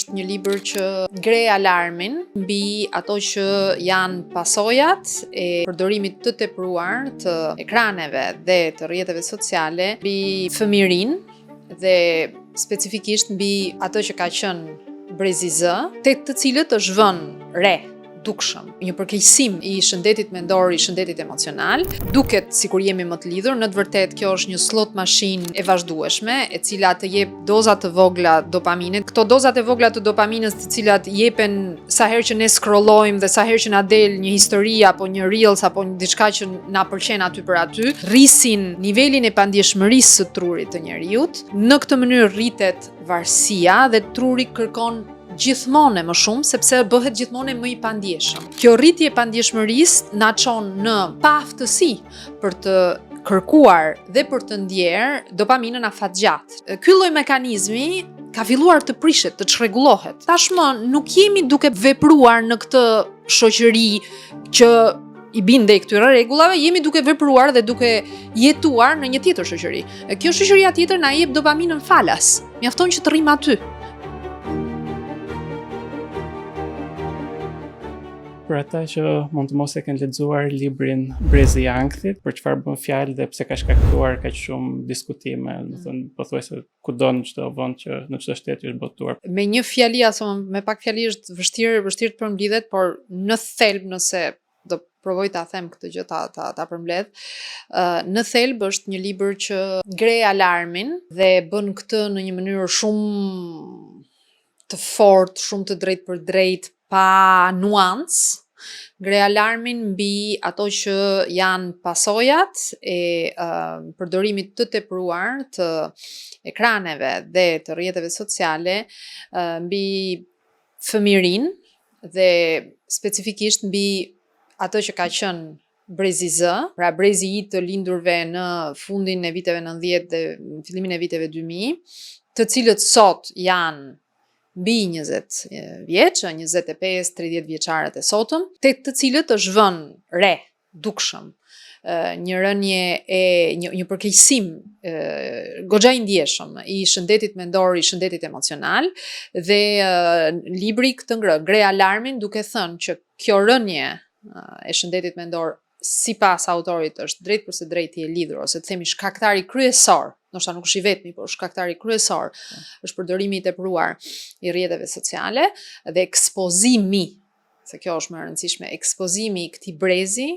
është një libër që ngre alarmin mbi ato që janë pasojat e përdorimit të tepruar të ekraneve dhe të rrjeteve sociale mbi fëmijërinë dhe specifikisht mbi ato që ka qenë Brezi Z, tek të cilët është vënë re dukshëm një përkeqësim i shëndetit mendor, i shëndetit emocional. Duket sikur jemi më të lidhur, në të vërtetë kjo është një slot mashinë e vazhdueshme, e cila të jep doza të vogla dopamine. Këto dozat e vogla të dopaminës, të cilat jepen sa herë që ne scrollojmë dhe sa herë që na del një histori apo një reels apo një diçka që na pëlqen aty për aty, rrisin nivelin e pandjeshmërisë së trurit të njerëzit. Në këtë mënyrë rritet varësia dhe truri kërkon gjithmonë më shumë, sepse bëhet gjithmonë më i pandjeshëm. Kjo rritje e pandjeshmërisë na çon në paaftësi për të kërkuar dhe për të ndjerë dopaminën afatgjatë. Ky lloj mekanizmi ka filluar të prishet, të çrregullohet. Tashmë nuk jemi duke vepruar në këtë shoqëri që i binde këtyre rregullave, jemi duke vepruar dhe duke jetuar në një tjetër shoqëri. Kjo shoqëria tjetër na jep dopaminën falas. Mjafton që të rrim aty. Për ata që mund të mos e kenë lexuar librin Brezi i Ankthit, për çfarë bën fjalë dhe pse ka shkaktuar kaq shumë diskutime, do të thënë pothuajse kudo në çdo vend që në çdo shtet është botuar. Me një fjali apo me pak fjali është vështirë të përmbledhet, por në thelb, nëse do provoj ta them këtë gjë ta përmbledh, në thelb është një libër që ngre alarmin dhe bën këtë në një mënyrë shumë të fortë, shumë të drejtë për drejtë, pa nuancë, ngre alarmin mbi ato që janë pasojat e përdorimit të tepruar të ekraneve dhe të rrjeteve sociale mbi fëmijërinë dhe specifikisht mbi ato që ka qenë Brezi Z, pra brezi i të lindurve në fundin e viteve 90 dhe në fillimin e viteve 2000, të cilët sot janë mbi 20 vjeç, 25, 30 vjeçarët e sotëm, tek të cilët është vënë re dukshëm një rënje e një përkeqësim goxha i ndjeshëm i shëndetit mendor, i shëndetit emocional, dhe libri këtë ngre alarmin duke thënë që kjo rënje e shëndetit mendor sipas autorit është drejt përse drejt i e lidhur, ose të themi shkaktari kryesor, ndoshta nuk është i vetmi, por shkaktari kryesor është përdorimi i tepruar i rrjeteve sociale dhe ekspozimi, se kjo është më e rëndësishme, ekspozimi i këtij brezi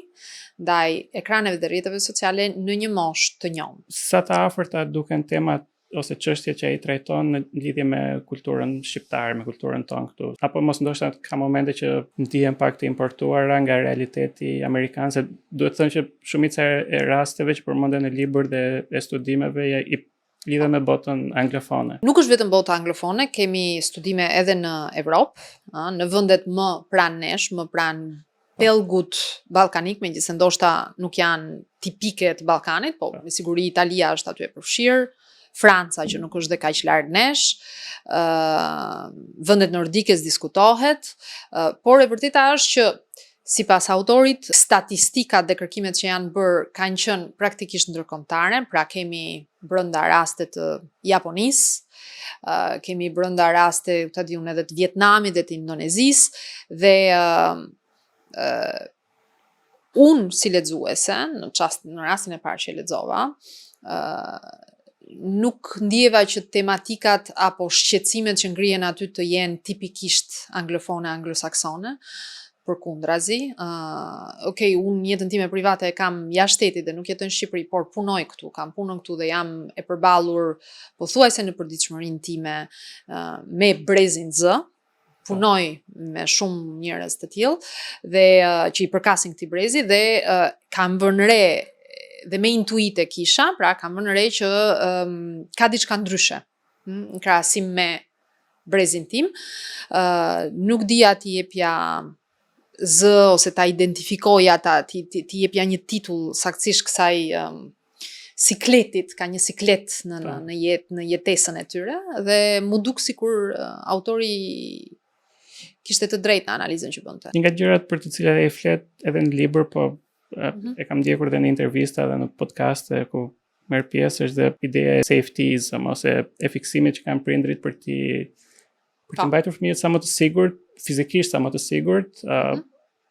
ndaj ekraneve dhe rrjeteve sociale në një moshë të njohur. Sa të afërta duken temat ose çështjet që ai trajton në lidhje me kulturën shqiptare, me kulturën tonë këtu. Apo mos ndoshta ka momente që ndihen pak të importuara nga realiteti amerikan, se duhet të thënë që shumica e rasteve që përmenden në libër dhe e studimeve i lidhen me botën anglofone. Nuk është vetëm bota anglofone, kemi studime edhe në Evropë, në vendet më pranë nesh, më pranë pellgut ballkanik, megjithëse ndoshta nuk janë tipike të Ballkanit, po me siguri Italia është aty e përfshirë, Franca që nuk është dhe kaq larg nesh, vendet nordike diskutohet, por e vërteta është që sipas autorit, statistikat dhe kërkimet që janë bërë kanë qenë praktikisht ndërkombëtare, pra kemi brenda raste të Japonisë, kemi brenda raste ta diun edhe të Vietnamit dhe të Indonezisë, dhe unë si lexuese, në rastin e parë që e lexova, nuk ndjeva që tematikat apo shqetësimet që ngrihen aty të jenë tipikisht anglofone, anglosaksone, përkundrazi. Unë jetën time private e kam jashtë shtetit dhe nuk jetoj në Shqipëri, por punoj këtu, kam punën këtu dhe jam e përballur pothuajse në përditshmërinë time me Brezin Z. Punoj me shumë njerëz të tillë dhe që i përkasin këtij brezi dhe kam vënë re dhe me intuite kisha, pra kam vënë re që ka diçka ndryshe në krahasim me brezin tim. Nuk dija t'i jepja Z ose ta identifikoja, t'i jepja një titull saktësisht kësaj sikletit, ka një siklet në jetesën e tyre, dhe mu duk sikur autori kishte të drejtë në analizën që bënte. Një nga gjërat për të cilat ai flet edhe në libër, po e kam ndjekur edhe në intervista dhe në podcaste ku merr pjesë, është dhe ideja e safetyism ose e fiksimit që kanë prindrit për për të mbajtur fëmijët sa më të sigurt, fizikisht sa më të sigurt,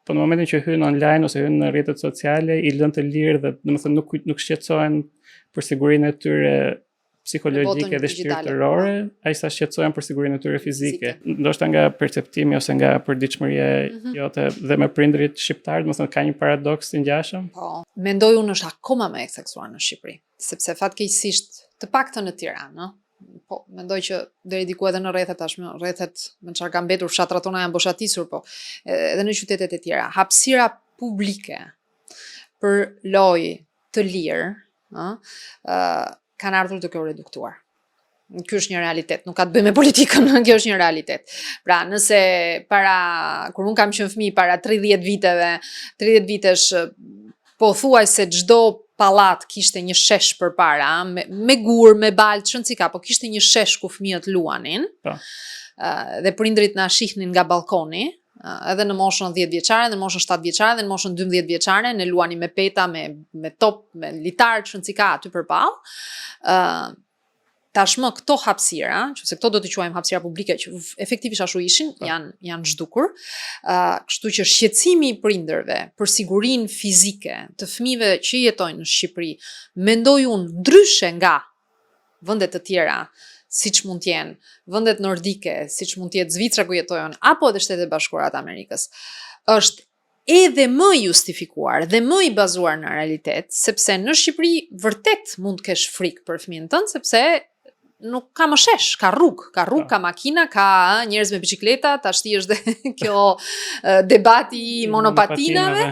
po në momentin që hyn online ose hyn në rrjetet sociale, i lën të lirë dhe domethënë nuk shqetësohen për sigurinë e tyre psikologjike dhe shpirtërore, aq sa shqetësohen për sigurinë e tyre fizike. Ndoshta nga perceptimi ose nga përditshmëria jote dhe me prindrit shqiptar, domethënë ka një paradoks të ngjashëm. Po, mendoj unë është akoma më e theksuar në Shqipëri, sepse fatkeqësisht të paktën në Tiranë, po, mendoj që deri diku edhe në rrethet tashmë, rrethet me çfarë ka mbetur fshatrat tona janë boshatisur, po edhe në qytetet e tjera, hapësira publike për lojë të lirë, kanë ardhur duke u reduktuar. Ky është një realitet, nuk ka të bëjë me politikën, kjo është një realitet. Pra, nëse kur unë kam qenë fëmijë para 30 vitesh, pothuajse çdo pallat kishte një shesh përpara, me gur, me balë, çon si ka, po kishte një shesh ku fëmijët luanin. Dhe prindrit na shihnin nga balkoni, edhe në moshën 10 vjeçare, në moshën 7 vjeçare, dhe në moshën 12 vjeçare, ne luani me peta, me top, me litar, çon si ka aty përballë. Tashmë këto hapësira, që këto do t'i quajmë hapësira publike, që efektivisht ashtu ishin, janë zhdukur, kështu që shqetësimi i prindërve për sigurinë fizike të fëmijëve që jetojnë në Shqipëri, mendoj unë ndryshe nga vendet të tjera, siç mund të jenë vendet nordike, siç mund të jetë Zvicra ku jetojnë, apo edhe Shtetet Bashkuara të Amerikës, është edhe më justifikuar dhe më i bazuar në realitet, sepse në Shqipëri vërtet mund të kesh frikë për fëmijën tënd, sepse nuk ka më shesh, ka rrugë, ka makina, ka njerëz me bicikleta, tashti është dhe kjo debati i monopatinave.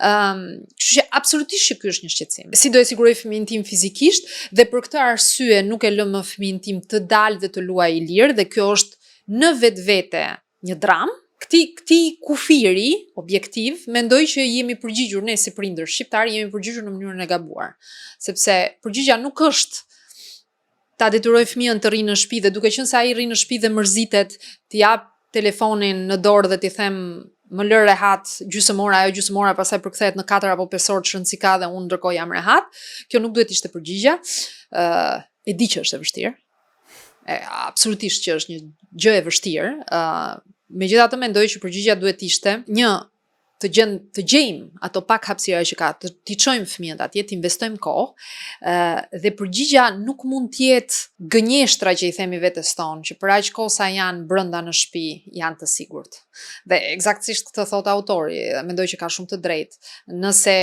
Kështu që absolutisht që ky është një shqetësim. Si do e siguroj fëmijën tim fizikisht, dhe për këtë arsye nuk e lë më fëmijën tim të dalë dhe të luajë i lirë, dhe kjo është në vetvete një dramë. Këti kufiri objektiv, mendoj që jemi përgjigjur, ne si prindër shqiptar, jemi përgjigjur në mënyrën e gabuar. Sepse përgjigja nuk është ta detyroj fëmijën të rrinë në shtëpi dhe duke qenë se ai rri në shtëpi dhe mërzitet, t'i jap telefonin në dorë dhe t'i them më lë rehat gjysmëora, ajo gjysmëora pastaj përkthehet në 4 apo 5 orë çon si ka dhe unë ndërkohë jam rehat. Kjo nuk duhet ishte përgjigja. E di që është e vështirë. Absolutisht që është një gjë e vështirë. Megjithatë mendoj që përgjigja duhet ishte të gjejmë ato pak hapësira që ka, t'i çojmë fëmijët atje, të investojmë kohë, dhe përgjigja nuk mund të jetë gënjeshtra që i themi vetes tonë, që për aq kohë sa janë brenda në shtëpi, janë të sigurt. Dhe eksaktësisht këtë thot autori, mendoj që ka shumë të drejtë. Nëse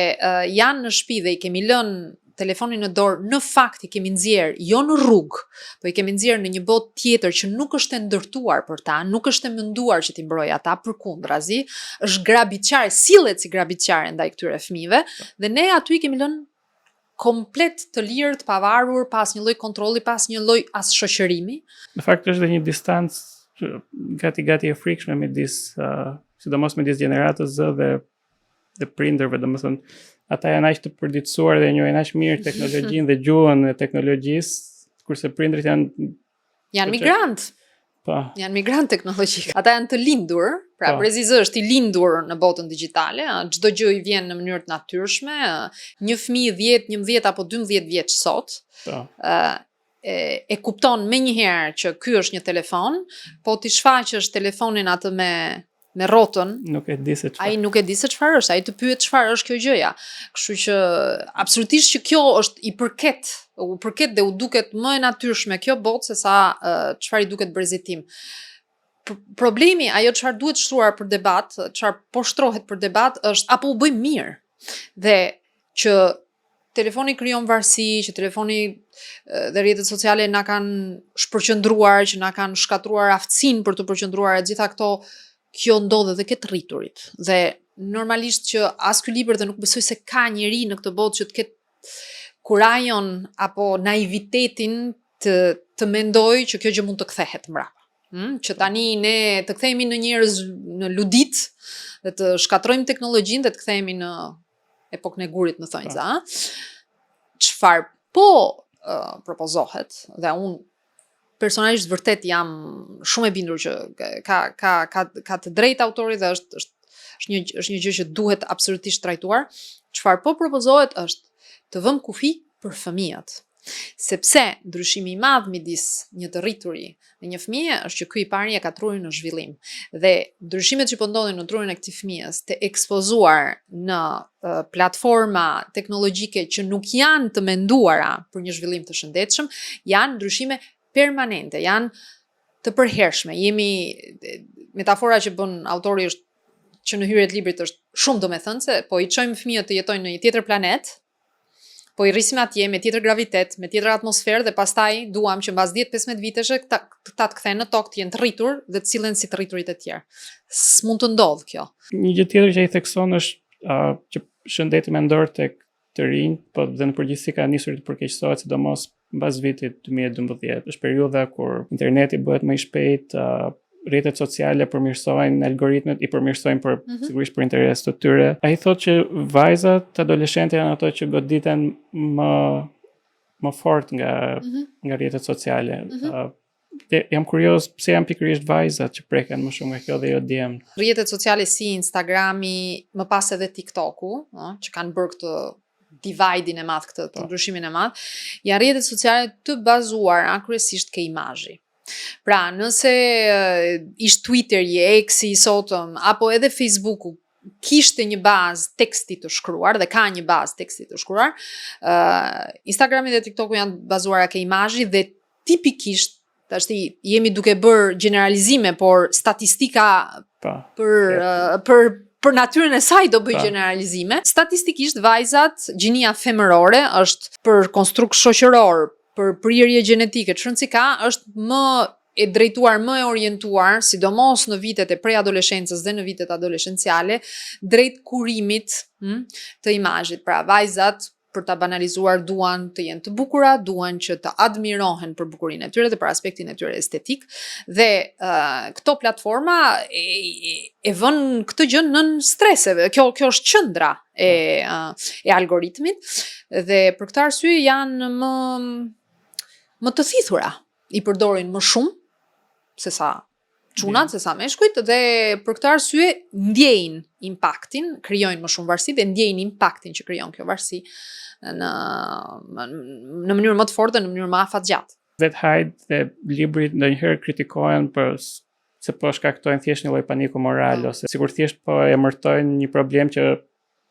janë në shtëpi dhe i kemi lënë telefonin në dorë, në fakt i kemi nxjerr jo në rrugë, po i kemi nxjerr në një botë tjetër që nuk është e ndërtuar për ta, nuk është e menduar që t'i mbrojë ata, përkundrazi, është grabitqare, sillet si grabitqare ndaj këtyre fëmijëve, dhe ne aty i kemi lënë komplet të lirë, të pavarur, pas një lloj kontrolli, pas një lloj as shoqërimi. Në fakt është dhe një distancë gati e frikshme sidomos midis gjeneratës Z dhe prindërve, domethënë ata janë aq të përditësuar dhe njohin aq mirë teknologjinë dhe gjuhën e teknologjisë, kurse prindrit janë migrant. Po. Janë migrant teknologjik. Ata janë të lindur, pra Brezi Z është i lindur në botën digjitale, çdo gjë i vjen në mënyrë të natyrshme, një fëmijë 10, 11 apo 12 vjeç sot. E kupton menjëherë që ky është një telefon, po ti shfaqësh telefonin atë me rrotën, ai nuk e di se çfarë është, ai të pyet çfarë është kjo gjëja. Kështu që absolutisht që kjo është u përket dhe u duket më e natyrshme kjo botë se sa çfarë i duket brezit tim. Problemi, ajo çfarë duhet shtruar për debat, çfarë po shtrohet për debat është apo u bëjmë mirë. Dhe që telefoni krijon varësi, që telefoni dhe rrjetet sociale na kanë shpërqendruar, që na kanë shkatruar aftësinë për të përqendruar e gjitha këto. Kjo ndodhe dhe këtë rriturit. Dhe normalisht që as ky libër dhe nuk besoj se ka njeri në këtë botë që të ketë kurajon apo naivitetin të mendoj që kjo gjë mund të kthehet mbrapa. Që tani ne të kthehemi në njerëz në ludit dhe të shkatrojmë teknologjinë dhe të kthehemi në epokën e gurit në thonjza. Çfarë po propozohet dhe unë personalisht vërtet jam shumë e bindur që ka të drejtë autori dhe është një gjë që duhet absolutisht trajtuar. Çfarë po propozohet është të vëmë kufi për fëmijët. Sepse ndryshimi i madh midis një të rrituri dhe një fëmije është që ky i pari e ka trurin në zhvillim. Dhe ndryshimet që po ndodhin në trurin e këtij fëmijës të ekspozuar në platforma teknologjike që nuk janë të menduara për një zhvillim të shëndetshëm, janë ndryshime permanente, janë të përhershme. Metafora që bën autori është që në hyrjet librit është shumë domethënëse, po i çojmë fëmijët të jetojnë në një tjetër planet, po i rrisim atje me tjetër gravitet, me tjetër atmosferë dhe pastaj duam që mbas 10-15 vitesh këta të kthehen në tokë, të jenë të rritur dhe të cilën si të rriturit e tjerë. S'mund të ndodhë kjo. Një gjë tjetër që ai thekson është që shëndeti mendor tek të rinj, po dhe në përgjithësi ka nisur të përkeqësohet, sidomos mbas vitit 2012. Është periudha kur interneti bëhet më i shpejt, rrjetet sociale përmirësojnë, algoritmet i përmirësojnë për sigurisht për interes të tyre. Ai thotë që vajzat, adoleshentë janë ato që goditen më fort nga rrjetet sociale. Jam kurioz pse janë pikërisht vajzat që preken më shumë nga kjo dhe jo djemt. Rrjetet sociale si Instagrami, më pas edhe TikToku, që kanë bërë këtë divide-in e madh, këtë ndryshimin e madh, janë rrjetet sociale të bazuara kryesisht ke imazhi. Pra, nëse ish Twitteri, X-i i sotëm, apo edhe Facebooku kishte një bazë teksti të shkruar dhe ka një bazë teksti të shkruar, Instagrami dhe TikToku janë bazuara ke imazhi dhe tipikisht, tash jemi duke bërë generalizime, por statistika për natyrën e saj do bëj generalizime. Statistikisht vajzat, gjinia femërore është për konstrukt shoqëror, për prirje gjenetike, çfarë si ka, është më e drejtuar, më e orientuar, sidomos në vitet e preadoleshencës dhe në vitet adoleshenciale, drejt kurimit të imazhit. Pra, vajzat, për ta banalizuar, duan të jenë të bukura, duan që të admirohen për bukurinë e tyre dhe për aspektin e tyre estetik, dhe këto platforma e vën këtë gjë nën streseve. Kjo është qendra e algoritmit dhe për këtë arsye janë më të thithura, i përdorin më shumë se sa çunat, se sa meshkujt, dhe për këtë arsye ndjejnë impaktin, krijojnë më shumë varësi dhe ndjejnë impaktin që krijon kjo varësi në mënyrë më të fortë, në mënyrë më afatgjatë. Vetë Hyde dhe libri ndonjëherë kritikohen se po shkaktojnë thjesht një lloj paniku moral, ose sikur thjesht po emërtojnë një problem që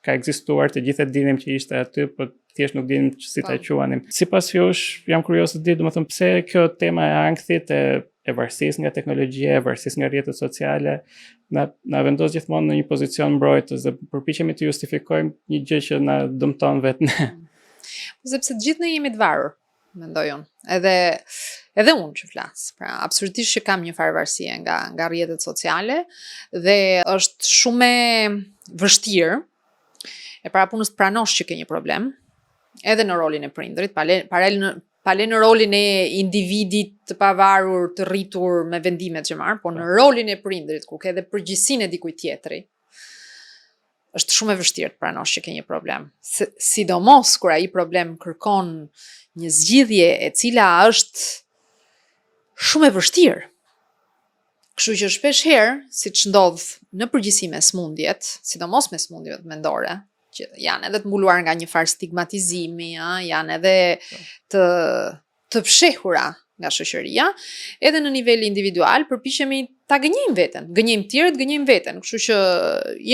ka ekzistuar, të gjithë e dinim që ishte aty, po thjesht nuk dinim si ta quanim. Sipas jush, jam kurioz të di, domethënë pse kjo tema e ankthit e varësisë nga teknologjia, e varësisë nga rrjetet sociale, na vendos gjithmonë në një pozicion mbrojtës dhe përpiqemi të justifikojmë një gjë që na dëmton vetë ne. Sepse të gjithë ne jemi të varur, mendoj unë. Edhe unë që flas. Pra, absolutisht që kam një farë varësie nga rrjetet sociale dhe është shumë e vështirë e para punës të pranosh që ke një problem, edhe në rolin e prindrit, pale në rolin e individit të pavarur, të rritur me vendimet që marr, po në rolin e prindrit, ku ke edhe përgjegjësinë e dikujt tjetri, është shumë e vështirë të pranosh që ke një problem. Sidomos kur ai problem kërkon një zgjidhje e cila është shumë e vështirë. Kështu që shpesh herë, siç ndodh në përgjithësi me smundjet, sidomos me smundjet mendore, që janë edhe të mbuluar nga një farë stigmatizimi, janë edhe të fshehura nga shoqëria, edhe në nivel individual përpiqemi ta gënjejmë veten, gënjejmë tjerët, gënjejmë veten. Kështu që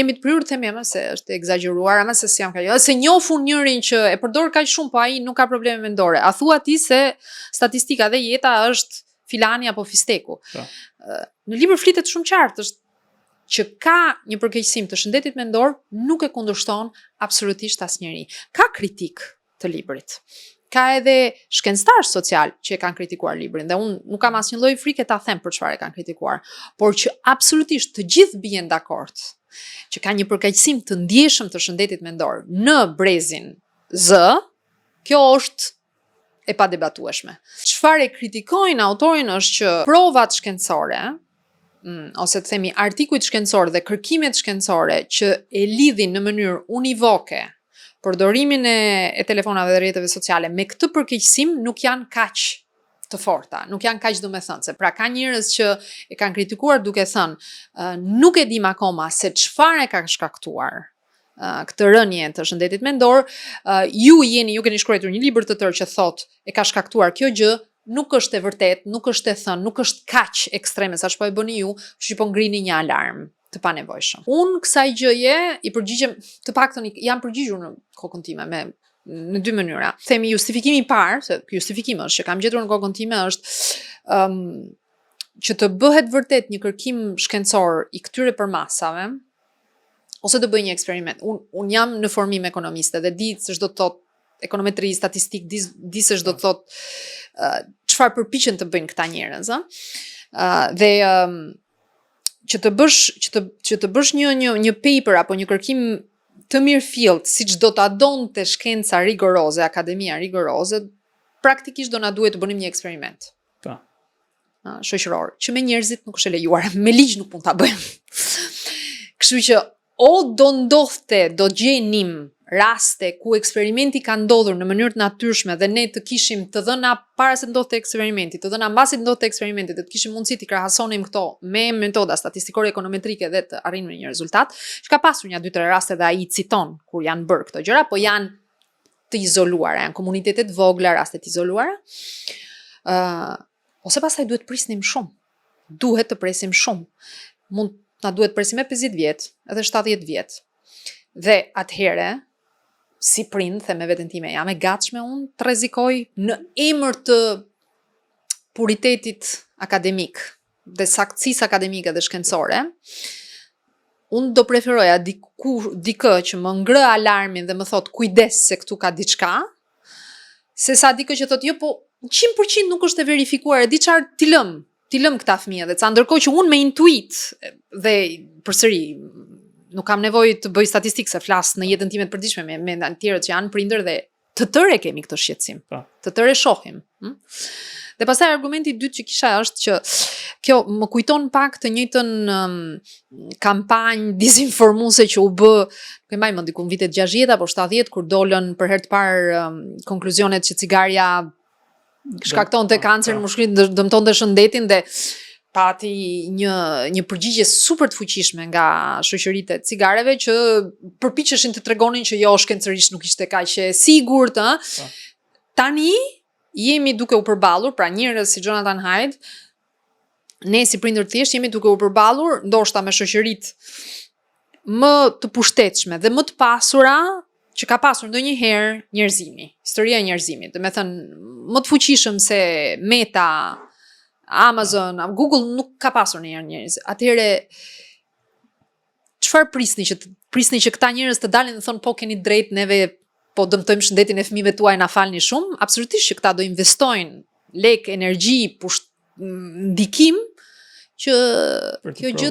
jemi të prirur të themi ama se është egzageruar, ama se si jam kaq, se njofun njërin që e përdor kaq shumë, po ai nuk ka probleme mendore. A thua ti se statistika dhe jeta është filani apo fisteku? Në libër flitet shumë qartë, është që ka një përkeqësim të shëndetit mendor, nuk e kundërshton absolutisht asnjëri. Ka kritik të librit. Ka edhe shkencëtar social që e kanë kritikuar librin, dhe unë nuk kam asnjë lloj frike ta them për çfarë e kanë kritikuar, por që absolutisht të gjithë bien dakord që ka një përkeqësim të ndjeshëm të shëndetit mendor në brezin Z, kjo është e padebatueshme. Çfarë e kritikojnë autorin është që provat shkencore, ose të themi artikujt shkencor dhe kërkimet shkencore që e lidhin në mënyrë univoke përdorimin e telefonave dhe rrjeteve sociale me këtë përkeqësim nuk janë kaq të forta, nuk janë kaq domethënëse. Pra ka njerëz që e kanë kritikuar duke thënë nuk e dim akoma se çfarë ka shkaktuar këtë rënje të shëndetit mendor, ju keni shkruar një libër të tërë që thot e ka shkaktuar kjo gjë, nuk është e vërtet, nuk është e thënë, nuk është kaq ekstreme sa ç'po e bëni ju, që po ngrini një alarm të panevojshëm. Unë kësaj gjëje i përgjigjem, të paktën jam përgjigjur në kokën time në dy mënyra. Themi justifikimi i parë, se justifikimi është që kam gjetur në kokën time është që të bëhet vërtet një kërkim shkencor i këtyre përmasave, ose të bëj një eksperiment. Unë jam në formim ekonomiste dhe di se ç'do të thotë ekonometri, statistik, di se ç'do të thotë çfarë përpiqen të bëjnë këta njerëz, dhe që të bësh një paper apo një kërkim të mirëfillt, siç do ta donte shkenca rigoroze, akademia rigoroze, praktikisht do na duhet të bënim një eksperiment. Po. Shoqëror, që me njerëzit nuk është e lejuar, me ligj nuk mund ta bëjmë. Kështu që o do ndodhte, do gjenim raste ku eksperimenti ka ndodhur në mënyrë të natyrshme dhe ne të kishim të dhëna para se ndodhte eksperimenti, të dhëna mbasi ndodhte eksperimenti, të kishim mundësi të krahasonim këto me metoda statistikore ekonometrike dhe të arrijmë një rezultat. Që ka pasur një 2-3 raste dhe ai citon kur janë bërë këto gjëra, po janë të izoluara, janë komunitete të vogla, raste të izoluara. Ose pastaj duhet prisnim shumë. Duhet të presim shumë. Na duhet presim e 50 vjet, edhe 70 vjet. Dhe atëhere, si prind, them me veten time, jam e gatshme unë të rrezikoj në emër të puritetit akademik dhe saktësisë akademike dhe shkencore. Unë do preferoja dikë që më ngrë alarmin dhe më thot kujdes se këtu ka diçka, se sa dikë që thot jo, po 100% nuk është e verifikuar, e di çfarë ti lëm këta fëmijë dhe ca, ndërkohë që unë me intuit dhe përsëri nuk kam nevojë të bëj statistikë se flas në jetën time të përditshme me të tjerët që janë prindër dhe të tërë kemi këtë shqetësim. Të tërë shohim. Dhe pastaj argumenti i dytë që kisha është që kjo më kujton pak të njëjtën kampanjë dizinformuese që u bë, nuk e mbaj mend diku në vitet 60 apo 70 kur dolën për herë të parë konkluzionet që cigaria shkaktonte kancer në mushkërinë, dëmtonte shëndetin dhe pati një përgjigje super të fuqishme nga shoqëritë e cigareve që përpiqeshin të tregonin që jo, shkencërisht nuk ishte kaq e sigurt, Tani jemi duke u përballur, pra njerëz si Jonathan Haidt, ne si prindër thjesht jemi duke u përballur ndoshta me shoqëritë më të pushtetshme dhe më të pasura që ka pasur ndonjëherë njerëzimi, historia e njerëzimit. Do të thënë më të fuqishëm se Meta, Amazon, Google nuk ka pasur ndonjëherë njerëz. Atëherë çfarë prisni që këta njerëz të dalin dhe thonë po keni drejt, neve po dëmtojmë shëndetin e fëmijëve tuaj, na falni shumë? Absolutisht që këta do investojnë lek, energji, ndikim që kjo gjë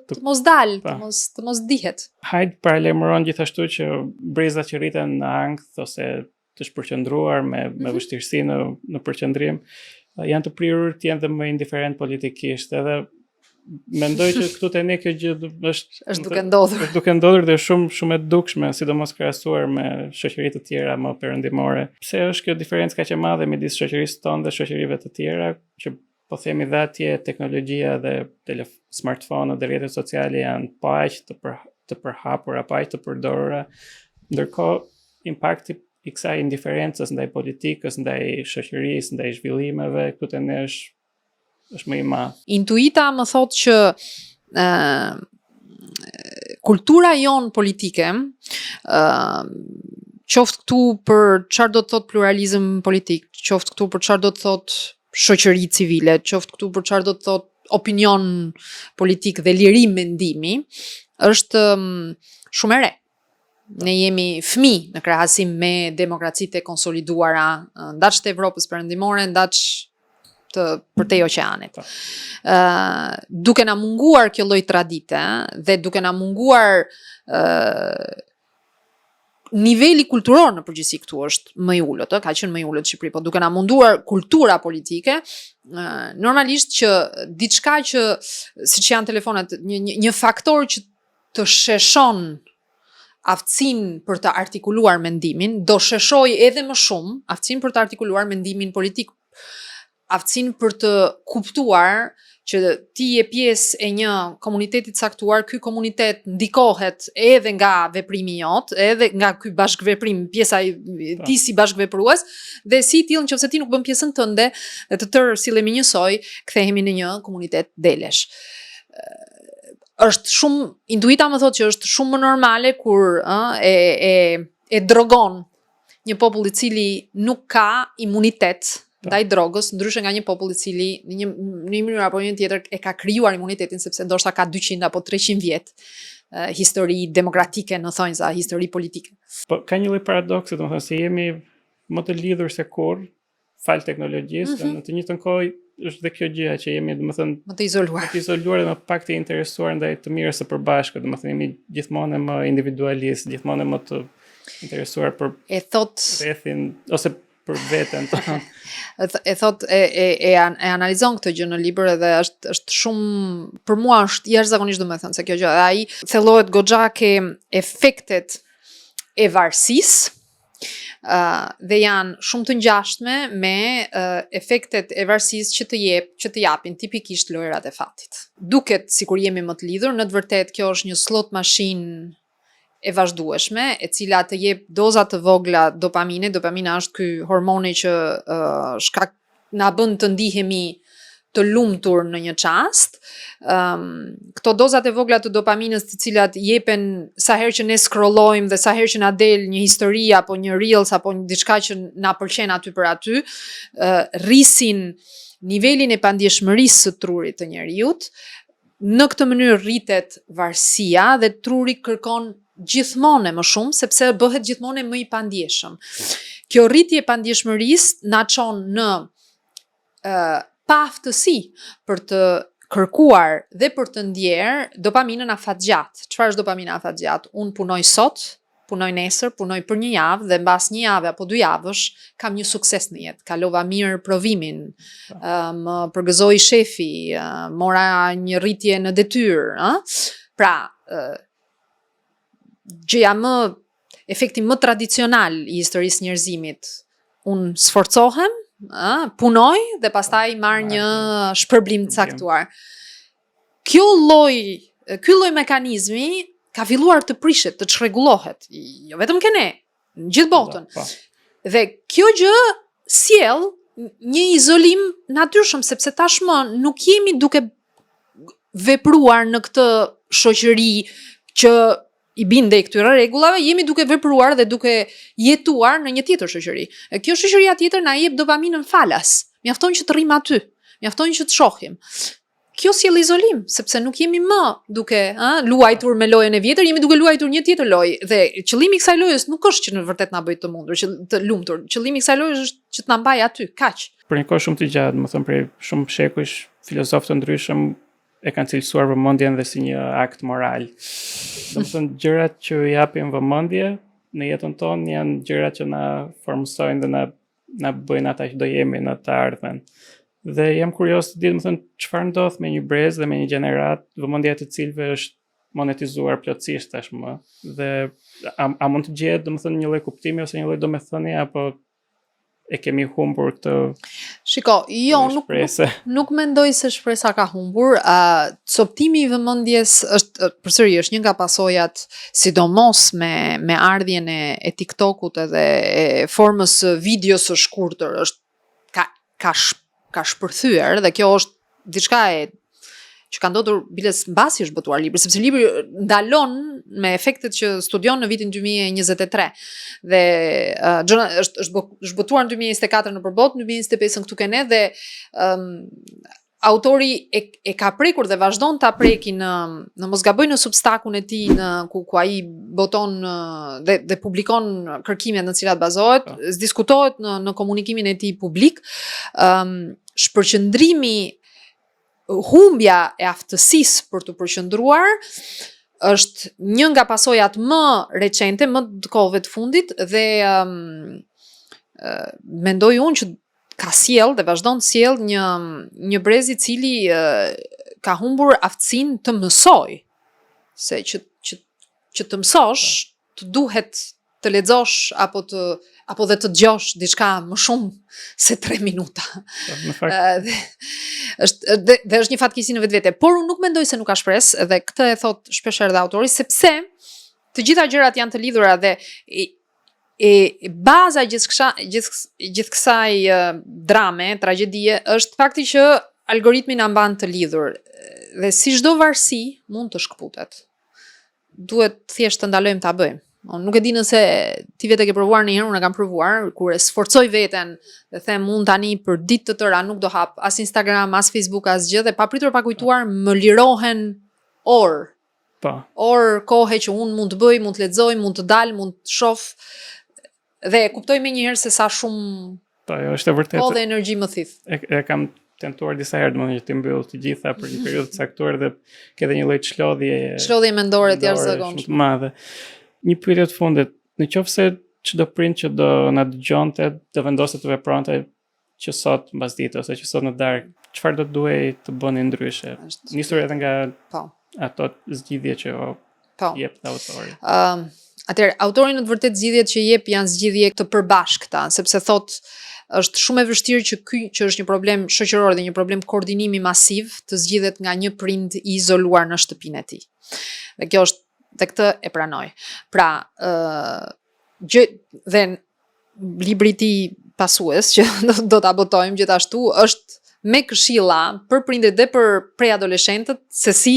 të mos dalë, të mos dihet. Haidt paralajmëron gjithashtu që brezat që rriten në ankth ose të shpërqendruar me vështirësi në përqendrim janë të prirur të jenë dhe më indiferent politikisht, edhe mendoj që këtu te ne kjo gjë është duke ndodhur dhe shumë e dukshme, sidomos krahasuar me shoqëri të tjera më perëndimore. Pse është kjo diferencë kaq e madhe midis shoqërisë tonë dhe shoqërive të tjera, që po themi dhe atje teknologjia dhe smartphone dhe rrjetet sociale janë paq të përhapura, paq të përdorura, ndërkohë impakti i kësaj indiferencës ndaj politikës, ndaj shoqërisë, ndaj zhvillimeve, këtu te ne është më i madh. Intuita më thotë që kultura jon politike, qoftë këtu për çfarë do të thotë pluralizëm politik, qoftë këtu për çfarë do të thotë shoqëri civile, qoftë këtu për çfarë do të thotë opinion politik dhe lirim mendimi, është shumë e re. Ne jemi fëmijë në krahasim me demokracitë e konsoliduara, ndaç të Evropës perëndimore, ndaç të përtej oqeanit. Duke na munguar kjo lloj tradite dhe duke na munguar niveli kulturor në përgjithësi këtu është më i ulët, ka qenë më i ulët në Shqipëri, po duke na munduar kultura politike, normalisht që diçka që siç janë telefonat, një faktor që të sheshon aftësinë për të artikuluar mendimin, do sheshoj edhe më shumë aftësinë për të artikuluar mendimin politik, aftësinë për të kuptuar që ti je pjesë e një komuniteti caktuar, ky komunitet ndikohet edhe nga veprimi jot, edhe nga ky bashkëveprim, pjesa ti si bashkëveprues, dhe si tillë nëse ti nuk bën pjesën tënde dhe të tërë sillemi njësoj, kthehemi në një komunitet delesh. Është shumë, intuita më thotë që është shumë më normale kur e drogon një popull i cili nuk ka imunitet ndaj drogës, ndryshe nga një popull i cili në një mënyrë apo një tjetër e ka krijuar imunitetin, sepse ndoshta ka 200 apo 300 vjet histori demokratike, në thonjza, histori politike. Po ka një lloj paradoksi, domethënë se jemi më të lidhur se kur fal teknologjisë, në të njëjtën kohë është dhe kjo gjëja që jemi, domethënë, më të izoluar. Më të izoluar dhe më pak të interesuar ndaj të mirës së përbashkët, domethënë jemi gjithmonë më individualist, gjithmonë më të interesuar për rrethin ose për veten tonë. E analizon këtë gjë në libër edhe është shumë, për mua është jashtëzakonisht, domethënë se kjo gjë, ai thellohet goxha ke efektet e varësisë, dhe janë shumë të ngjashme me efektet e varësisë që të japin tipikisht lojrat e fatit. Duket sikur jemi më të lidhur, në të vërtetë kjo është një slot machine e vazhdueshme, e cila të jep doza të vogla dopamine. Dopamina është ky hormoni që na bën të ndihemi të lumtur në një çast. Këto dozat e vogla të dopaminës, të cilat jepen sa herë që ne scrollojmë dhe sa herë që na del një histori apo një reels apo një diçka që na pëlqen aty për aty, rrisin nivelin e pandjeshmërisë së trurit të njerëzit. Në këtë mënyrë rritet varësia dhe truri kërkon gjithmonë më shumë, sepse bëhet gjithmonë më i pandjeshëm. Kjo rritje e pandjeshmërisë na çon në pa aftësi për të kërkuar dhe për të ndjerë dopaminën afatgjat. Çfarë është dopamina afatgjat? Unë punoj sot, punoj nesër, punoj për një javë dhe mbas një jave apo 2 javësh kam një sukses në jetë. Kalova mirë provimin, më përgëzoi shefi, mora një rritje në detyrë. Pra, gjëja efekti më tradicional i historisë njerëzimit. Unë sforcohem, punoj dhe pastaj marr një shpërblim caktuar. Ky lloj mekanizmi ka filluar të prishet, të çrregullohet, jo vetëm ke ne, në gjithë botën. Dhe kjo gjë sjell një izolim natyrshëm, sepse tashmë nuk jemi duke vepruar në këtë shoqëri që i binde i këtyre rregullave, jemi duke vepruar dhe duke jetuar në një tjetër shoqëri. Kjo shoqëria tjetër na jep dopaminën falas. Mjafton që të rrim aty, mjafton që të shohim. Kjo sjell izolim, sepse nuk jemi më duke luajtur me lojën e vjetër, jemi duke luajtur një tjetër lojë. Dhe qëllimi i kësaj lojës nuk është që në vërtet na bëj të mundur, të lumtur. Qëllimi i kësaj lojës është që të na mbajë aty, kaq. Për një kohë shumë të gjatë, domethënë për shumë shekujsh, filozofë të ndryshëm e kanë cilësuar vëmendjen dhe si një akt moral. Domethënë gjërat që japin vëmendje në jetën tonë janë gjërat që na formsojnë dhe na bëjnë ata që do jemi në të ardhmen. Dhe jam kurioz të di, domethënë, çfarë ndodh me një brez dhe me një gjenerat, vëmendja të cilëve është monetizuar plotësisht tashmë. Dhe a mund të gjehet, domethënë, një lloj kuptimi ose një lloj domethënie, apo e kemi humbur këtë? Shiko, jo, nuk mendoj se shpresa ka humbur. Coptimi i vëmendjes përsëri është një nga pasojat, sidomos me ardhjen e TikTokut edhe e formës së videos së shkurtër, është ka shpërthyer, dhe kjo është diçka që ka ndodhur biles mbasi është botuar libri, sepse libri ndalon me efektet që studion në vitin 2023 dhe është botuar në 2024 në përbot, në 2025 këtu kene, dhe autori e ka prekur dhe vazhdon ta preki në mos gaboj në Substakun e tij, ku ai boton dhe publikon kërkimet në cilat bazohet, diskutohet në komunikimin e tij publik, shpërqendrimi, humbja e aftësisë për të përqendruar është një nga pasojat më recente, më të kohëve të fundit, dhe mendoj unë që ka sjell dhe vazhdon të sjell një brez i cili ka humbur aftësinë të mësoj, se që të mësosh, të duhet të lexosh apo dhe të dëgjosh diçka më shumë se 3 minuta. Në fakt, Dhe është një fatkeqësi në vetvete, por unë nuk mendoj se nuk ka shpresë, dhe këtë e thot shpeshherë dhe autori, sepse të gjitha gjërat janë të lidhura dhe baza gjithë kësaj drame, tragjedie, është fakti që algoritmi na mban të lidhur, dhe si çdo varësi mund të shkputet. Duhet thjesht të ndalojmë ta bëjmë. Unë nuk e di nëse ti vetë ke provuar ndonjëherë, unë e kam provuar, kur e sforcoj veten dhe them unë tani për ditë të tëra nuk do hap as Instagram, as Facebook, as gjë, dhe papritur pa kujtuar më lirohen orë. po. Orë kohë që unë mund të bëj, mund të lexoj, mund të dal, mund të shoh, dhe e kuptoj menjëherë se sa shumë Po, jo, është e vërtetë. kohë dhe energji më thith. E kam tentuar disa herë, domethënë që ti mbyll të gjitha për një periudhë të caktuar dhe ke edhe një lloj Çlodhje mendore të jashtëzakonshme. shumë të madhe. Një pyetje të fundit, në qoftë se çdo prind që do na dëgjonte, do vendoste të vepronte që sot mbas ditë ose që sot në darkë, çfarë do duhej të bëni ndryshe? Nisur edhe nga Po. ato zgjidhje që Po. jep autori. Atëherë, autori në të vërtetë zgjidhjet që jep janë zgjidhje të përbashkëta, sepse thot është shumë e vështirë që ky që është një problem shoqëror dhe një problem koordinimi masiv të zgjidhet nga një prind i izoluar në shtëpinë e tij. Dhe kjo është, dhe këtë e pranoj. Pra, dhe libri i tij pasues që do ta botojmë gjithashtu është me këshilla për prindërit dhe për preadoleshentët se si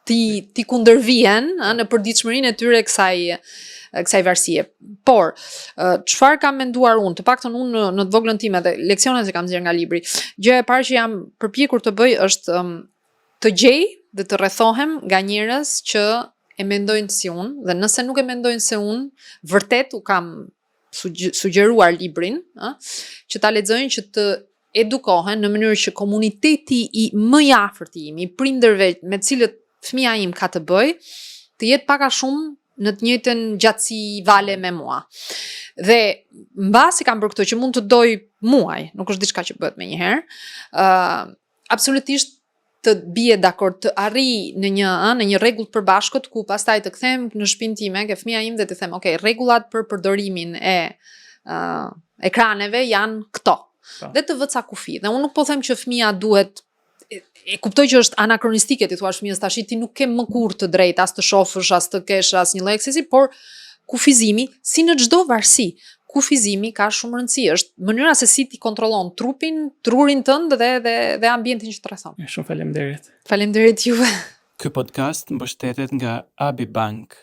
ti kundërvihen në përditshmërinë e tyre kësaj varësie. Por, çfarë kam menduar unë, të paktën unë në të voglën time dhe leksionet që kam nxjerr nga libri, gjëja e parë që jam përpjekur të bëj është të gjej dhe të rrethohem nga njerëz që e mendojnë si unë, dhe nëse nuk e mendojnë se unë, vërtet u kam sugjeruar librin, që ta lexojnë, që të edukohen në mënyrë që komuniteti i më i afërt i imi, prindërve me të cilët fëmia im ka të bëj, të jetë pak a shumë në të njëjtën gjatësi vale me mua. Dhe mbasi kam bërë këto që mund të doj muaj, nuk është diçka që bëhet menjëherë, absolutisht të bie dakord, të arri në një rregull të përbashkët, ku pastaj të kthehem në shtëpinë time ke fëmia im dhe të them, okay, rregullat për përdorimin e ekraneve janë këto. Dhe të vë ca kufi. Dhe unë nuk po them që fëmia duhet, e kuptoj që është anakronistike ti thua fëmijës tash ti nuk ke më kurrë të drejtë as të shohësh, as të kesh as një lloj aksesi, por kufizimi, si në çdo varësi, kufizimi ka shumë rëndësi, është mënyra se si ti kontrollon trupin, trurin tënd dhe ambientin që të rrethon. Shumë faleminderit. Faleminderit juve. Ky podcast mbështetet nga Abi Bank.